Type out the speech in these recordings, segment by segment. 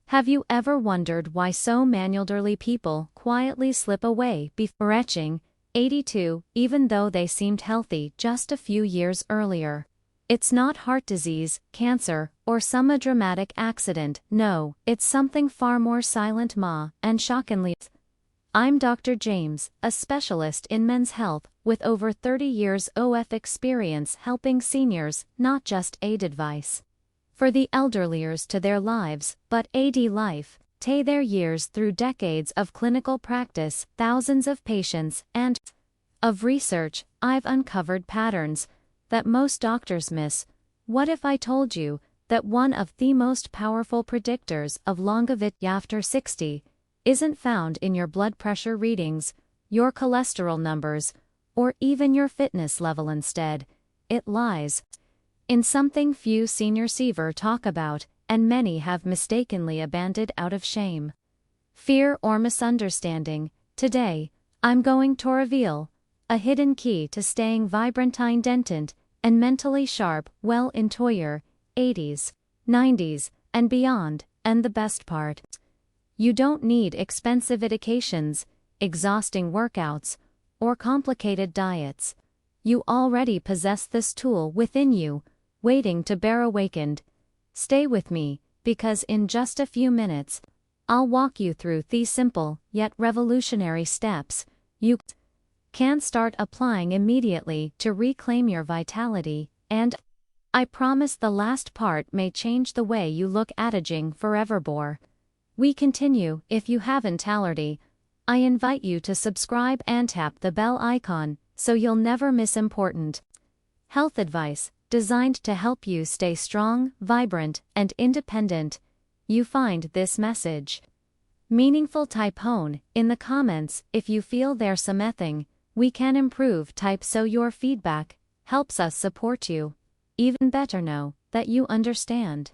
Have you ever wondered why so many elderly people quietly slip away before reaching 82, even though they seemed healthy just a few years earlier? It's not heart disease, cancer, or some dramatic accident. No, it's something far more silent and shockingly. I'm Dr. James, a specialist in men's health, with over 30 years of experience helping seniors, not just aid advice for the elderliers to their lives, but AD life, to their years through decades of clinical practice, thousands of patients, and of research. I've uncovered patterns that most doctors miss. What if I told you that one of the most powerful predictors of longevity after 60 isn't found in your blood pressure readings, your cholesterol numbers, or even your fitness level? Instead, it lies in something few seniors ever talk about, and many have mistakenly abandoned out of shame, fear, or misunderstanding. Today, I'm going to reveal a hidden key to staying vibrant, independent, and mentally sharp well into your 80s, 90s, and beyond. And the best part, you don't need expensive medications, exhausting workouts, or complicated diets. You already possess this tool within you, waiting to be awakened. Stay with me, because in just a few minutes, I'll walk you through these simple yet revolutionary steps you can start applying immediately to reclaim your vitality, and I promise the last part may change the way you look at aging forever. Before we continue, if you haven't already, I invite you to subscribe and tap the bell icon so you'll never miss important health advice designed to help you stay strong, vibrant, and independent. You find this message meaningful? Type "hone" in the comments if you feel there's something we can improve. Type so your feedback helps us support you. Even better, know that you understand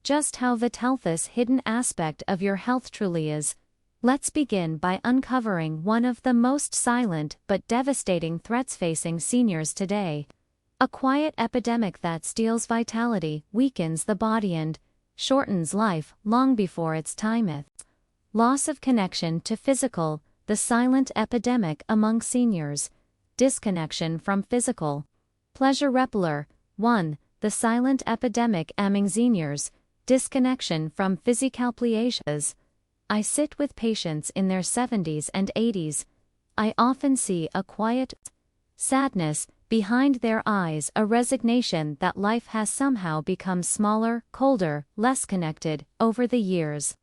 just how vital this hidden aspect of your health truly is. Let's begin by uncovering one of the most silent but devastating threats facing seniors today. A quiet epidemic that steals vitality, weakens the body, and shortens life long before its time. Loss of connection to physical, the silent epidemic among seniors. Disconnection from physical pleasure. Repeller 1. The silent epidemic among seniors. Disconnection from physical pleasures. I sit with patients in their 70s and 80s. I often see a quiet sadness behind their eyes, a resignation that life has somehow become smaller, colder, less connected over the years.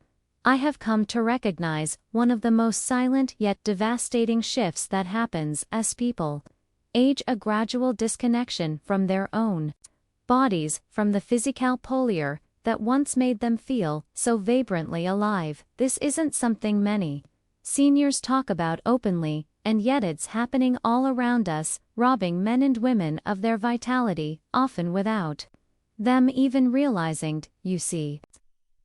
I have come to recognize one of the most silent yet devastating shifts that happens as people age: a gradual disconnection from their own bodies, from the physical polar that once made them feel so vibrantly alive. This isn't something many seniors talk about openly, and yet it's happening all around us, robbing men and women of their vitality, often without them even realizing it. You see,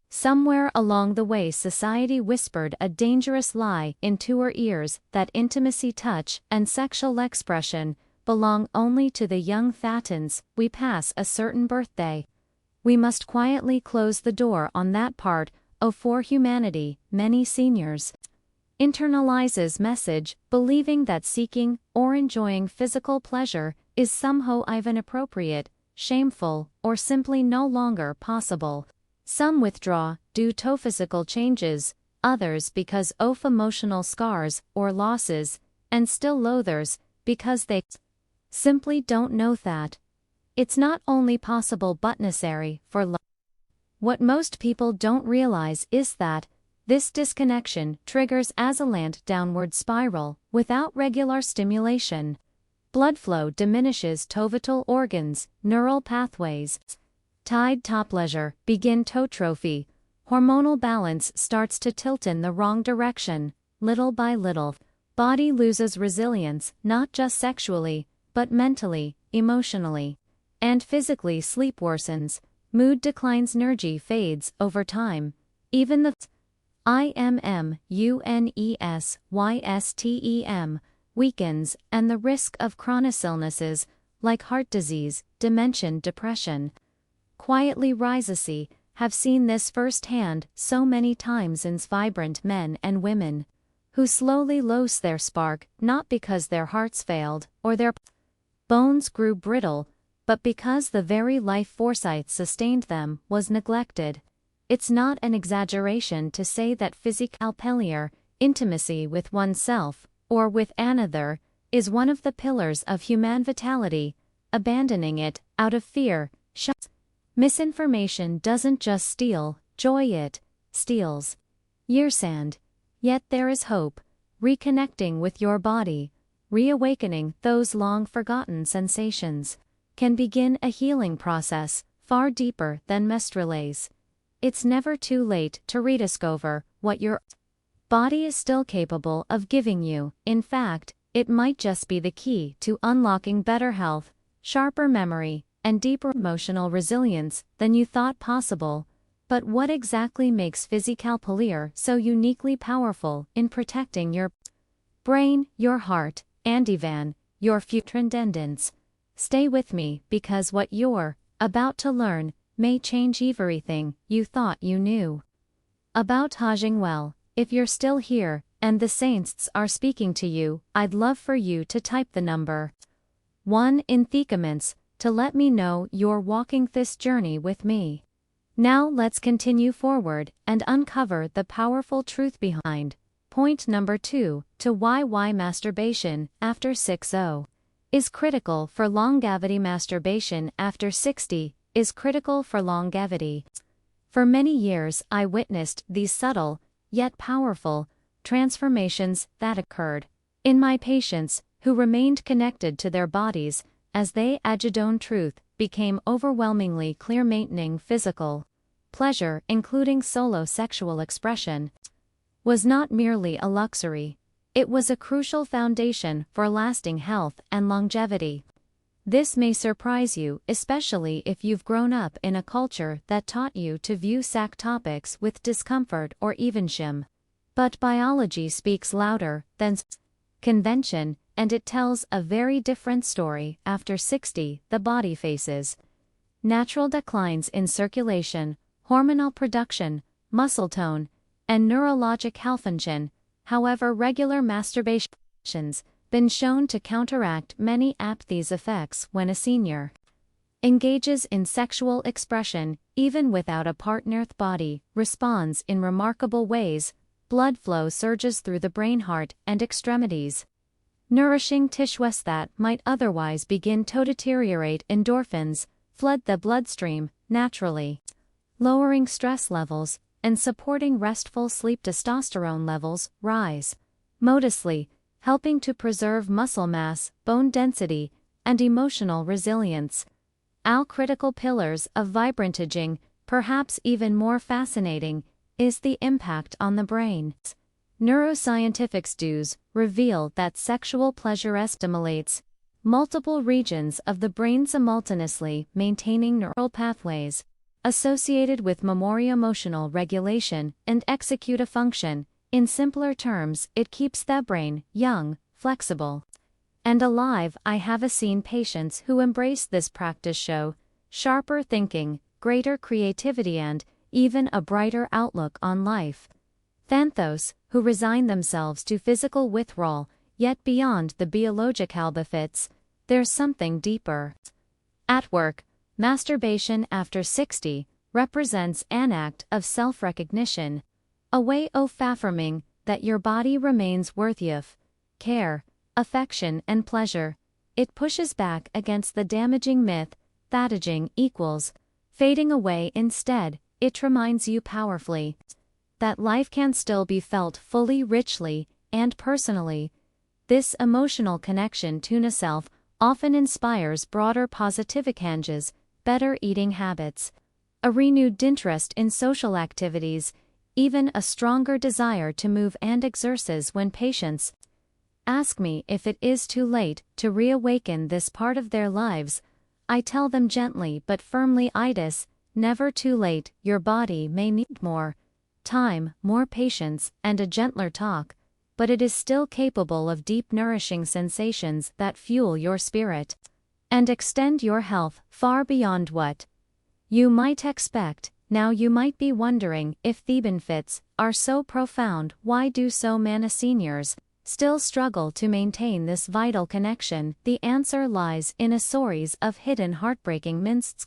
somewhere along the way society whispered a dangerous lie into our ears, that intimacy, touch, and sexual expression belong only to the young. Fatens we pass a certain birthday, we must quietly close the door on that part of for humanity. Many seniors internalizes message, believing that seeking or enjoying physical pleasure is somehow inappropriate, shameful, or simply no longer possible. Some withdraw due to physical changes, others because of emotional scars or losses, and still others because they simply don't know that it's not only possible but necessary for life. What most people don't realize is that this disconnection triggers as a land downward spiral. Without regular stimulation, blood flow diminishes to vital organs, neural pathways tied to pleasure begin to atrophy, hormonal balance starts to tilt in the wrong direction. Little by little, body loses resilience, not just sexually, but mentally, emotionally, and physically. Sleep worsens, mood declines, energy fades over time. Even the immunesystem weakens, and the risk of chronic illnesses like heart disease, dementia, depression quietly rises. have seen this firsthand so many times in vibrant men and women who slowly lose their spark, not because their hearts failed or their bones grew brittle, but because the very life foresight sustained them was neglected. It's not an exaggeration to say that physical pleasure, intimacy with oneself, or with another, is one of the pillars of human vitality. Abandoning it, out of fear, misinformation doesn't just steal joy, it steals years. And yet there is hope. Reconnecting with your body, reawakening those long-forgotten sensations, can begin a healing process far deeper than menstruales. It's never too late to rediscover what your body is still capable of giving you. In fact, it might just be the key to unlocking better health, sharper memory, and deeper emotional resilience than you thought possible. But what exactly makes physical pleasure so uniquely powerful in protecting your brain, your heart, and even your future transcendence? Stay with me, because what you're about to learn may change everything you thought you knew about aging well. If you're still here, and the saints are speaking to you, I'd love for you to type the number 1 in the comments to let me know you're walking this journey with me. Now let's continue forward and uncover the powerful truth behind point number 2 to why masturbation after 60 is critical for longevity. Masturbation after 60 is critical for longevity. For many years I witnessed these subtle, yet powerful, transformations that occurred in my patients who remained connected to their bodies as they aged on. Truth became overwhelmingly clear. Maintaining physical pleasure, including solo sexual expression, was not merely a luxury. It was a crucial foundation for lasting health and longevity. This may surprise you, especially if you've grown up in a culture that taught you to view sex topics with discomfort or even shame. But biology speaks louder than convention, and it tells a very different story. After 60, the body faces natural declines in circulation, hormonal production, muscle tone, and neurologic health function. However, regular masturbation's been shown to counteract many of these effects. When a senior engages in sexual expression, even without a partner, the body responds in remarkable ways. Blood flow surges through the brain, heart, and extremities, nourishing tissues that might otherwise begin to deteriorate. Endorphins flood the bloodstream naturally, lowering stress levels and supporting restful sleep. Testosterone levels rise modestly, helping to preserve muscle mass, bone density, and emotional resilience. All critical pillars of vibrant aging. Perhaps even more fascinating is the impact on the brain. Neuroscientific studies reveal that sexual pleasure stimulates multiple regions of the brain simultaneously, maintaining neural pathways associated with memory, emotional regulation, and executive function. In simpler terms, it keeps the brain young, flexible, and alive. I have seen patients who embrace this practice show sharper thinking, greater creativity, and even a brighter outlook on life than those who resign themselves to physical withdrawal. Yet beyond the biological benefits, there's something deeper at work. Masturbation after 60 represents an act of self-recognition, a way of affirming that your body remains worthy of care, affection, and pleasure. It pushes back against the damaging myth that aging equals fading away. Instead, it reminds you powerfully that life can still be felt fully, richly, and personally. This emotional connection to self often inspires broader positive changes, better eating habits, a renewed interest in social activities, even a stronger desire to move and exercise. When patients ask me if it is too late to reawaken this part of their lives, I tell them gently but firmly, it's never too late. Your body may need more time, more patience, and a gentler talk, but it is still capable of deep, nourishing sensations that fuel your spirit and extend your health far beyond what you might expect. Now you might be wondering, if the benefits are so profound, why do so many seniors still struggle to maintain this vital connection? The answer lies in a series of hidden heartbreaking myths.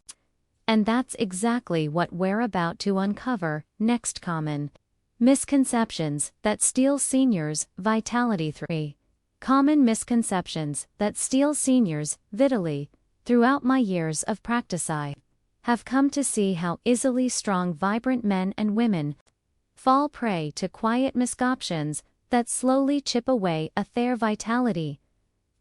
And that's exactly what we're about to uncover next. Common misconceptions that steal seniors' vitality. 3 common misconceptions that steal seniors' vitality. Throughout my years of practice, I have come to see how easily strong, vibrant men and women fall prey to quiet misconceptions that slowly chip away at their vitality.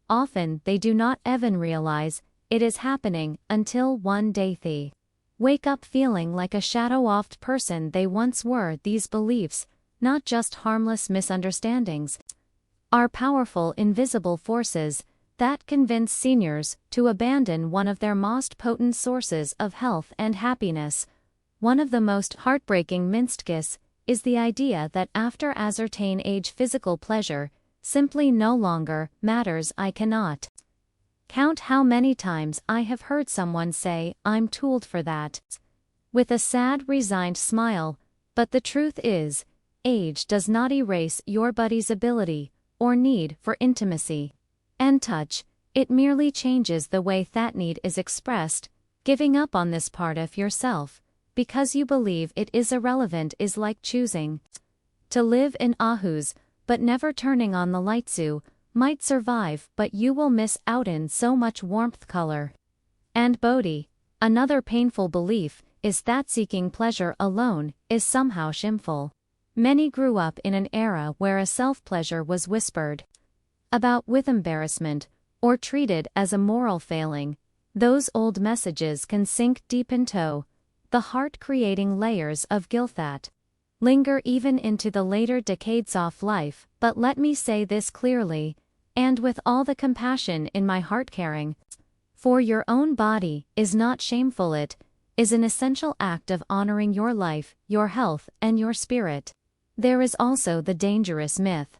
Often they do not even realize it is happening until one day they wake up feeling like a shadow-offed person they once were. These beliefs, not just harmless misunderstandings, are powerful invisible forces that convince seniors to abandon one of their most potent sources of health and happiness. One of the most heartbreaking myths is the idea that after a certain age physical pleasure simply no longer matters. I cannot count how many times I have heard someone say, "I'm too old for that," with a sad, resigned smile. But the truth is, age does not erase your body's ability or need for intimacy and touch. It merely changes the way that need is expressed. Giving up on this part of yourself because you believe it is irrelevant is like choosing to live in Aarhus but never turning on the lights. You might survive, but you will miss out on so much warmth, color, and beauty. Another painful belief is that seeking pleasure alone is somehow shameful. Many grew up in an era where a self-pleasure was whispered about with embarrassment or treated as a moral failing. Those old messages can sink deep into the heart, creating layers of guilt that linger even into the later decades of life. But let me say this clearly, and with all the compassion in my heart: caring for your own body is not shameful. It is an essential act of honoring your life, your health, and your spirit. There is also the dangerous myth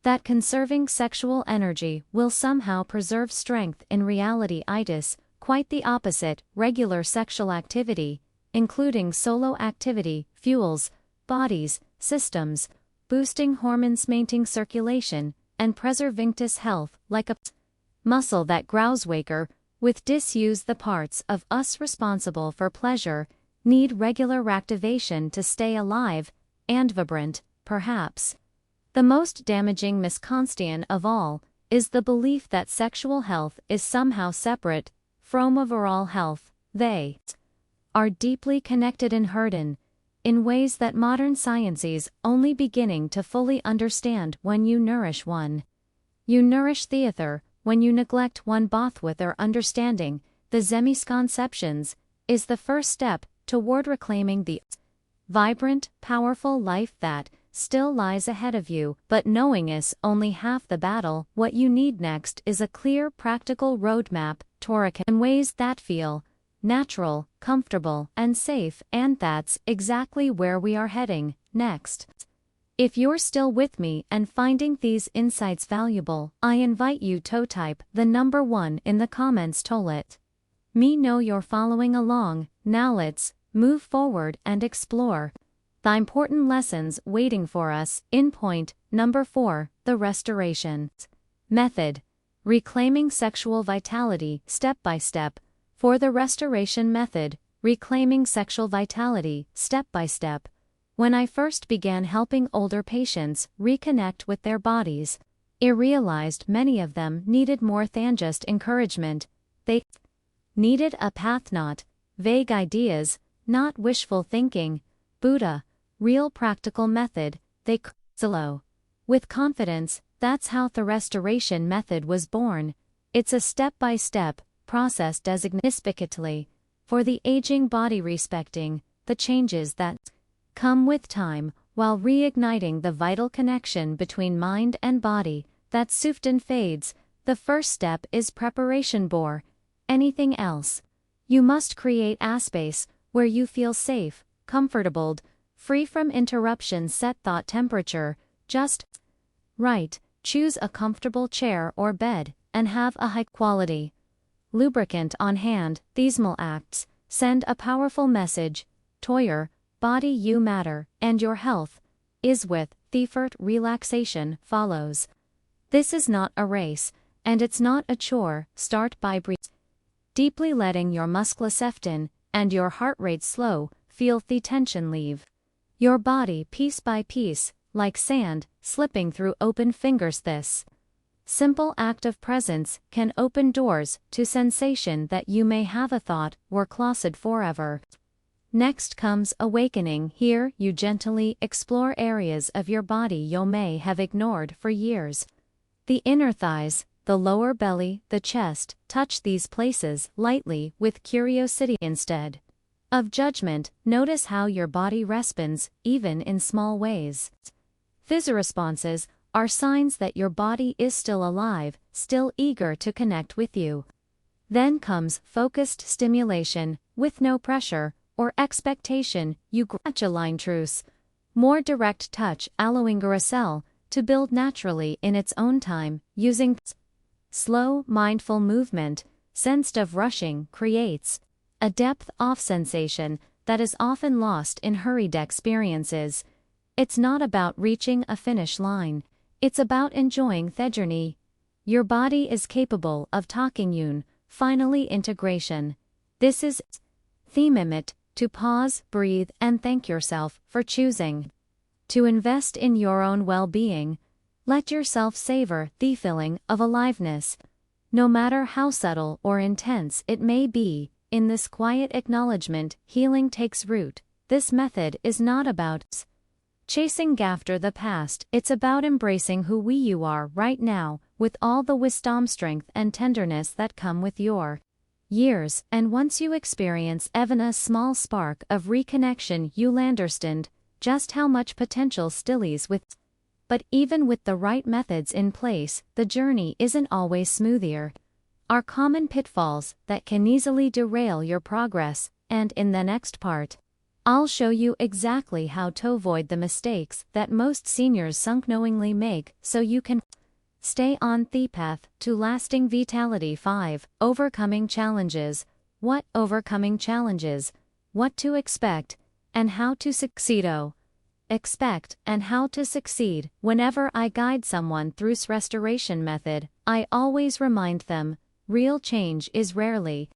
that conserving sexual energy will somehow preserve strength. In reality, it is quite the opposite. Regular sexual activity, including solo activity, fuels bodies systems, boosting hormones, maintaining circulation, and preserving health. Like a muscle that grows weaker with disuse, the parts of us responsible for pleasure need regular activation to stay alive and vibrant. Perhaps the most damaging misconception of all is the belief that sexual health is somehow separate from overall health. They are deeply connected and hidden in ways that modern science is only beginning to fully understand. When you nourish one, you nourish the other. When you neglect one, both with their understanding the misconceptions is the first step toward reclaiming the vibrant, powerful life that still lies ahead of you. But knowing is only half the battle. What you need next is a clear, practical roadmap toward in ways that feel natural, comfortable, and safe. And that's exactly where we are heading next. If you're still with me and finding these insights valuable, I invite you to type the number 1 in the comments to let me know you're following along. Now let's move forward and explore the important lessons waiting for us. In point number 4, the restoration method. Reclaiming sexual vitality step by step. For the restoration method, reclaiming sexual vitality step by step. When I first began helping older patients reconnect with their bodies, I realized many of them needed more than just encouragement. They needed a path, not vague ideas, not wishful thinking, Buddha, real practical method. They slow with confidence. That's how the restoration method was born. It's a step-by-step process designated specifically for the aging body, respecting the changes that come with time while reigniting the vital connection between mind and body that often fades. The first step is preparation. Before anything else, you must create a space where you feel safe, comfortable, free from interruptions. Set thought temperature just right. Choose a comfortable chair or bed and have a high-quality lubricant on hand. These small acts send a powerful message Toyer, body you matter, and your health, is with, Thiefert relaxation follows. This is not a race, and it's not a chore. Start by breathing deeply, letting your muscles in, and your heart rate slow, feel the tension leave your body piece by piece, like sand, slipping through open fingers. This simple act of presence can open doors to sensation that you may have a thought were closeted forever. Next comes awakening. Here you gently explore areas of your body you may have ignored for years. The inner thighs, the lower belly, the chest. Touch these places lightly with curiosity instead of judgment. Notice how your body responds, even in small ways. These responses are signs that your body is still alive, still eager to connect with you. Then comes focused stimulation, with no pressure or expectation. You gradually truce, more direct touch, allowing a cell to build naturally in its own time, using slow, mindful movement. Sense of rushing creates a depth of sensation that is often lost in hurried experiences. It's not about reaching a finish line, it's about enjoying the journey. Your body is capable of talking you. Finally, integration. This is the moment to pause, breathe, and thank yourself for choosing to invest in your own well-being. Let yourself savor the feeling of aliveness, no matter how subtle or intense it may be. In this quiet acknowledgement, healing takes root. This method is not about chasing after the past, it's about embracing who you are right now, with all the wisdom, strength, and tenderness that come with your years. And once you experience even a small spark of reconnection, you'll understand just how much potential still is with. But even with the right methods in place, the journey isn't always smoother. Are common pitfalls that can easily derail your progress, and in the next part, I'll show you exactly how to avoid the mistakes that most seniors unknowingly make so you can stay on the path to lasting vitality. 5. Overcoming challenges. What overcoming challenges? What to expect, and how to succeed. Expect and how to succeed. Whenever I guide someone through this restoration method, I always remind them, real change is rarely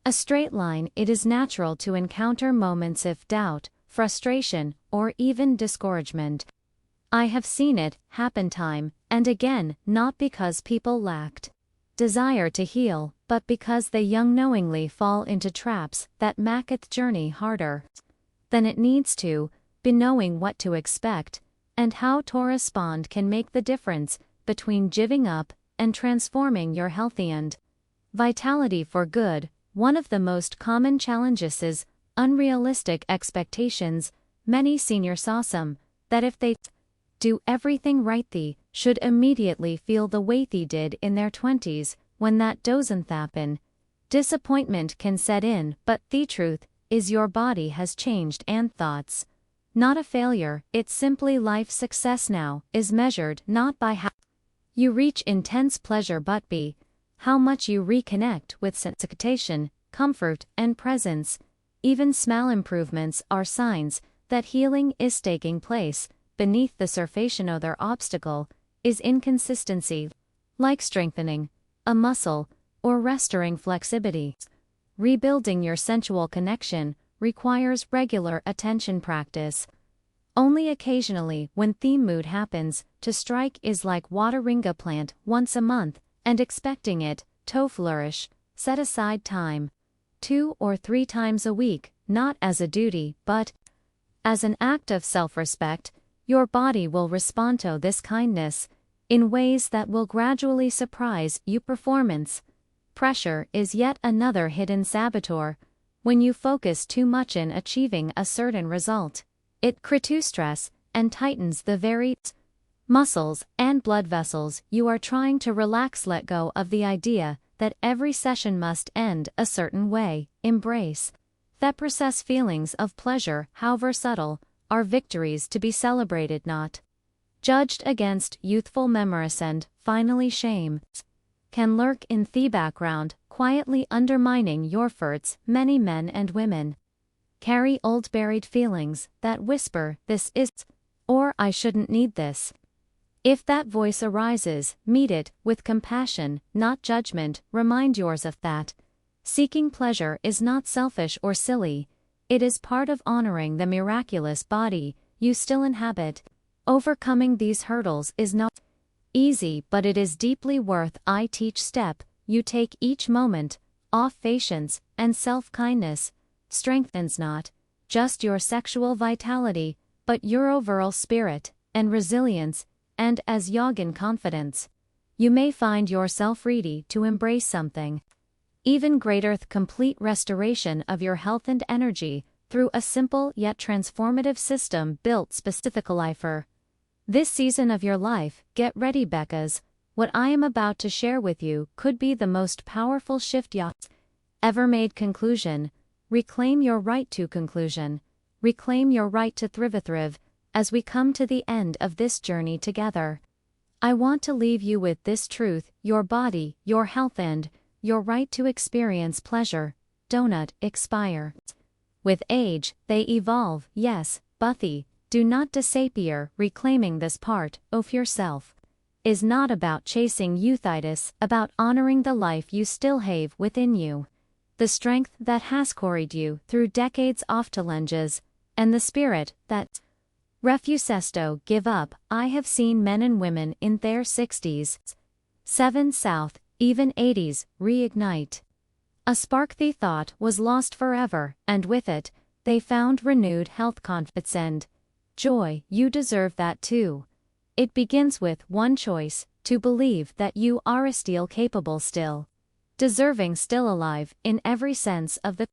a straight line. It is natural to encounter moments of doubt, frustration, or even discouragement. I have seen it happen time and again, not because people lacked desire to heal, but because they unknowingly fall into traps that make the journey harder than it needs to be. Knowing what to expect and how to respond can make the difference between giving up and transforming your health and vitality for good. One of the most common challenges is unrealistic expectations. Many seniors assume that if they do everything right, they should immediately feel the way they did in their 20s. When that doesn't happen, disappointment can set in. But the truth is, your body has changed, and thoughts not a failure. It's simply life. Success now is measured not by how you reach intense pleasure, but by how much you reconnect with sensation, comfort, and presence. Even small improvements are signs that healing is taking place. Beneath the surface, another obstacle is inconsistency, like strengthening a muscle or restoring flexibility. Rebuilding your sensual connection requires regular attention practice. Only occasionally, when the mood happens to strike, is like watering a plant once a month and expecting it to flourish. Set aside time 2 or 3 times a week, not as a duty, but as an act of self-respect. Your body will respond to this kindness in ways that will gradually surprise you. Performance pressure is yet another hidden saboteur. When you focus too much in achieving a certain result, it creates stress and tightens the very muscles and blood vessels you are trying to relax. Let go of the idea that every session must end a certain way. Embrace that process. Feelings of pleasure, however subtle, are victories to be celebrated, not judged against. Youthful memories. And finally, shame can lurk in the background, quietly undermining your efforts. Many men and women carry old buried feelings that whisper, "This is," or "I shouldn't need this." If that voice arises, meet it with compassion, not judgment. Remind yourself that seeking pleasure is not selfish or silly. It is part of honoring the miraculous body you still inhabit. Overcoming these hurdles is not easy, but it is deeply worth each step you take. Each moment of patience and self-kindness strengthens not just your sexual vitality, but your overall spirit and resilience. And as yogin confidence, you may find yourself ready to embrace something even greater, the complete restoration of your health and energy through a simple yet transformative system built specifically for this season of your life. Get ready, Becca's. What I am about to share with you could be the most powerful shift you ever made. Conclusion. Reclaim your right to conclusion. Reclaim your right to thrive. As we come to the end of this journey together, I want to leave you with this truth: your body, your health, and your right to experience pleasure do not expire. With age, they evolve, yes, but do not disappear. Reclaiming this part of yourself is not about chasing youth, it is about honoring the life you still have within you, the strength that has carried you through decades of challenges, and the spirit that refuses to give up. I have seen men and women in their 60s, 7 South, even 80s, reignite a spark they thought was lost forever, and with it, they found renewed health, confidence, and joy. You deserve that too. It begins with one choice: to believe that you are still capable, still deserving, still alive in every sense of the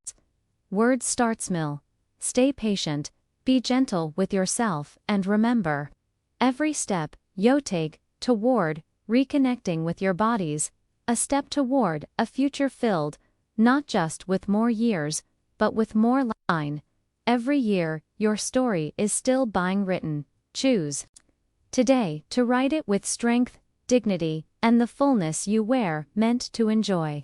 word. Start small, stay patient, be gentle with yourself, and remember, every step you take toward reconnecting with your bodies, a step toward a future filled not just with more years, but with more line. Every year, your story is still being written. Choose today to write it with strength, dignity, and the fullness you were meant to enjoy.